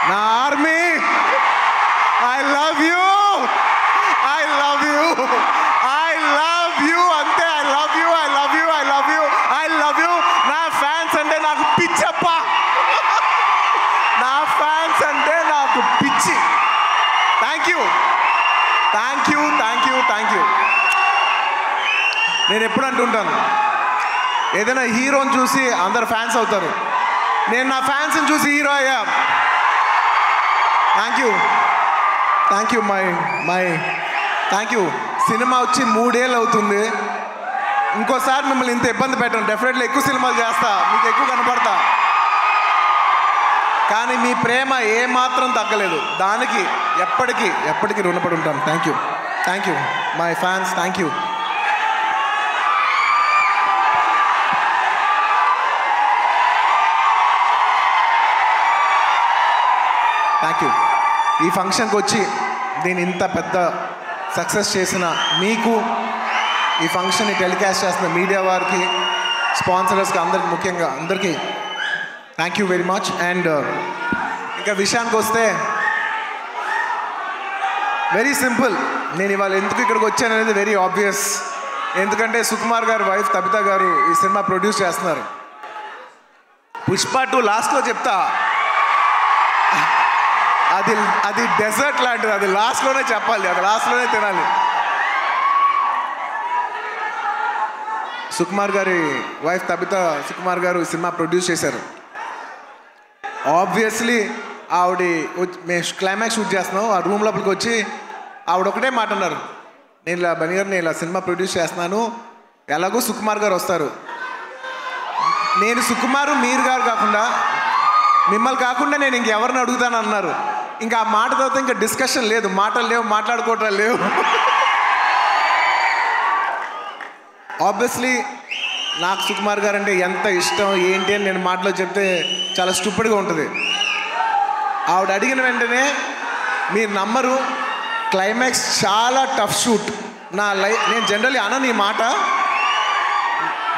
నా army, I love you, I love you, I love you, అంతే. I love you, I love you, I love you, I love you. నా fans అంటే నాకు పిచ్చప్ప, నా fans అంటే నాకు పిచ్చి. Thank you, thank you, thank you, thank you. నేను ఎప్పుడు అంటుంటాను, ఏదైనా హీరోని చూసి అందరు ఫ్యాన్స్ అవుతారు, నేను నా ఫ్యాన్స్ని చూసి హీరో అయ్యా. Thank you, thank you, my thank you. Cinema వచ్చి 3 ఏళ్ళు అవుతుంది. ఇంకోసారి మిమ్మల్ని ఇంత ఇబ్బంది పెట్టను. డెఫినెట్లీ ఎక్కువ సినిమాలు చేస్తా, మీకు ఎక్కువ కనపడతా. కానీ మీ ప్రేమ ఏమాత్రం తగ్గలేదు. దానికి ఎప్పటికీ రుణపడి ఉంటాను. Thank you, thank you my fans, thank you. Thank you. ఈ ఫంక్షన్కి వచ్చి దీన్ని ఇంత పెద్ద సక్సెస్ చేసిన మీకు, ఈ ఫంక్షన్ని టెలికాస్ట్ చేస్తున్న మీడియా వారికి, స్పాన్సరర్స్కి, అందరికి, ముఖ్యంగా అందరికీ thank you very much. And ఇంకా విషయానికి వస్తే వెరీ సింపుల్. నేను ఇవాళ ఎందుకు ఇక్కడికి వచ్చాను అనేది వెరీ ఆబ్వియస్. ఎందుకంటే సుకుమార్ గారు వైఫ్ తబిత గారు ఈ సినిమా ప్రొడ్యూస్ చేస్తున్నారు. పుష్ప 2 లాస్ట్లో చెప్తా, అది డెజర్ట్ లాంటిది. అది లాస్ట్లోనే చెప్పాలి, అది లాస్ట్లోనే తినాలి. సుకుమార్ గారి వైఫ్ తబిత సుకుమార్ గారు ఈ సినిమా ప్రొడ్యూస్ చేశారు. ఆబ్వియస్లీ ఆవిడ మేము క్లైమాక్స్ షూట్ చేస్తున్నాం, ఆ రూమ్ లోపలికి వచ్చి ఆవిడ ఒకటే మాట అన్నారు, నేను ఇలా సినిమా ప్రొడ్యూస్ చేస్తున్నాను, ఎలాగో సుకుమార్ గారు వస్తారు, నేను సుకుమారు మీరు గారు కాకుండా మిమ్మల్ని కాకుండా నేను ఇంకెవరిని అడుగుతాను అన్నారు. ఇంకా ఆ మాట తర్వాత ఇంకా డిస్కషన్ లేదు, మాటలు లేవు, మాట్లాడుకోవటం లేవు. ఆబ్వియస్లీ నాకు సుకుమార్ గారు అంటే ఎంత ఇష్టం ఏంటి అని నేను మాటలో చెప్తే చాలా స్టూపిడ్గా ఉంటుంది. ఆవిడ అడిగిన వెంటనే మీరు నమ్మరు, క్లైమాక్స్ చాలా టఫ్ షూట్. నేను జనరల్లీ అనను ఈ మాట,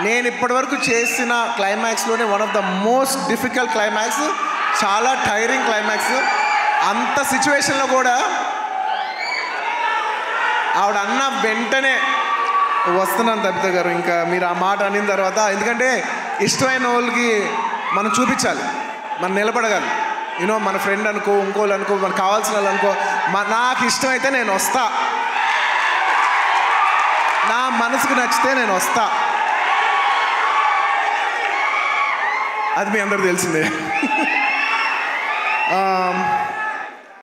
నేను ఇప్పటివరకు చేసిన క్లైమాక్స్లోనే one of the most difficult climax, చాలా టైరింగ్ క్లైమాక్స్. అంత సిచ్యువేషన్లో కూడా ఆవిడ అన్న వెంటనే వస్తున్నాను తబిత గారు, ఇంకా మీరు ఆ మాట అనిన తర్వాత, ఎందుకంటే ఇష్టమైన వాళ్ళకి మనం చూపించాలి, మనం నిలబడగాలి. యూనో మన ఫ్రెండ్ అనుకో, ఇంకోళ్ళు అనుకో, మనకు కావాల్సిన వాళ్ళు అనుకో, నాకు ఇష్టమైతే నేను వస్తా, నా మనసుకు నచ్చితే నేను వస్తా. అది మీ అందరూ తెలిసిందే.